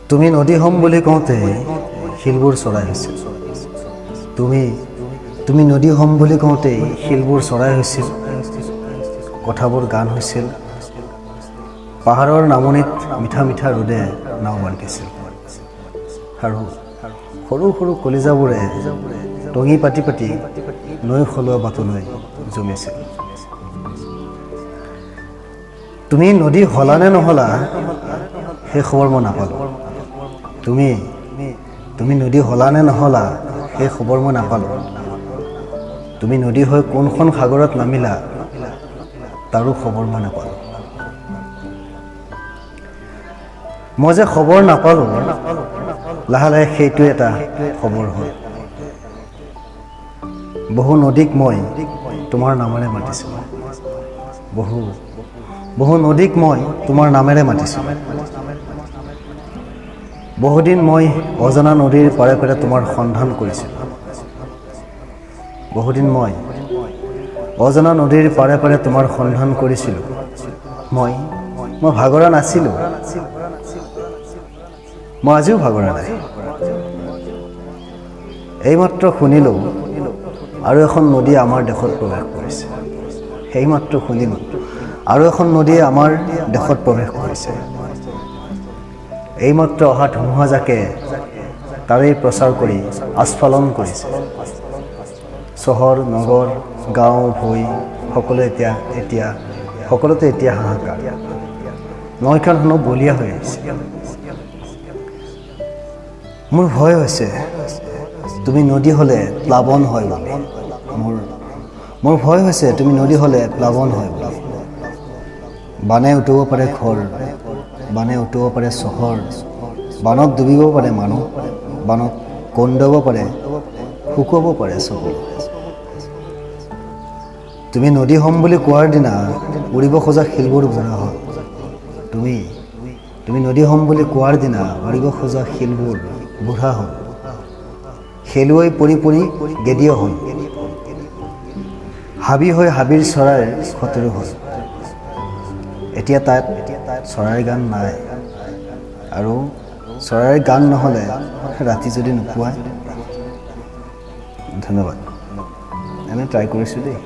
তুমি নদী হম বুলি কওঁতে শিলবোৰ চৰাই হৈছিল। তুমি নদী হম বুলি কওঁতে শিলবোৰ চৰাই হৈছিল, কথাবোৰ গান হৈছিল। পাহাৰৰ নামনিত মিঠা মিঠা ৰ'দে নাও বান্ধিছিল আৰু সৰু সৰু কলিজাবোৰে টঙি পাতি পাতি নৈ খলোৱা বাটলৈ জমিছিল। তুমি নদী হলানে নহলা সেই খবৰ মই নাপালোঁ। তুমি নদী হলানে নহলা সেই খবৰ মই নাপালোঁ। তুমি নদী হৈ কোনখন সাগৰত নামিলা তাৰো খবৰ মই নাপালোঁ। মই যে খবৰ নাপালোঁ, লাহে লাহে সেইটো এটা খবৰ হ'ল। বহু নদীক মই তোমাৰ নামেৰে মাতিছোঁ, বহু নদীক মই তোমাৰ নামেৰে মাতিছোঁ। বহুদিন মই অজনা নদীৰ পাৰে পাৰে তোমাৰ সন্ধান কৰিছিলোঁ। বহুদিন মই অজনা নদীৰ পাৰে পাৰে তোমাৰ সন্ধান কৰিছিলোঁ। মই ভাগৰা নাছিলোঁ, মই আজিও ভাগৰা নাই। এইমাত্ৰ শুনিলোঁ আৰু এখন নদী আমাৰ দেশত প্ৰৱেশ কৰিছে। সেইমাত্ৰ শুনিলোঁ আৰু এখন নদীয়ে আমাৰ দেশত প্ৰৱেশ কৰিছে। এইমাত্ৰ অহা ধুমুহাজাকে তাৰেই প্ৰচাৰ কৰি আস্ফালন কৰিছে। চহৰ নগৰ গাঁও ভৈ সকলোতে এতিয়া হাহাকাৰ। নৈখনো বলীয়া হৈ আহিছে। মোৰ ভয় হৈছে তুমি নদী হ'লে প্লাৱন হয় বুলি। মোৰ ভয় হৈছে তুমি নদী হ'লে প্লাৱন হয় বুলি। বানে উটুব পাৰে ঘৰ, বানে উটুব পাৰে চহৰ, বানত ডুবিব পাৰে মানুহ, বানত কন্দুৱাব পাৰে, শুকুৱাব পাৰে চকুলো। তুমি নদী হম বুলি কোৱাৰ দিনা উৰিব খোজা শিলবোৰ বুঢ়া হ'ল। তুমি নদী হম বুলি কোৱাৰ দিনা উৰিব খোজা শিলবোৰ বুঢ়া হ'ল। খেলুৱৈ পৰি পৰি গেদীয় হ'ল। হাবি হৈ হাবিৰ চৰাইৰ খতৰু হ'ল। এতিয়া তাত চৰাইৰ গান নাই, আৰু চৰাইৰ গান নহ'লে ৰাতি যদি নোপোৱাই। ধন্যবাদ। এনে ট্ৰাই কৰিছোঁ দেই।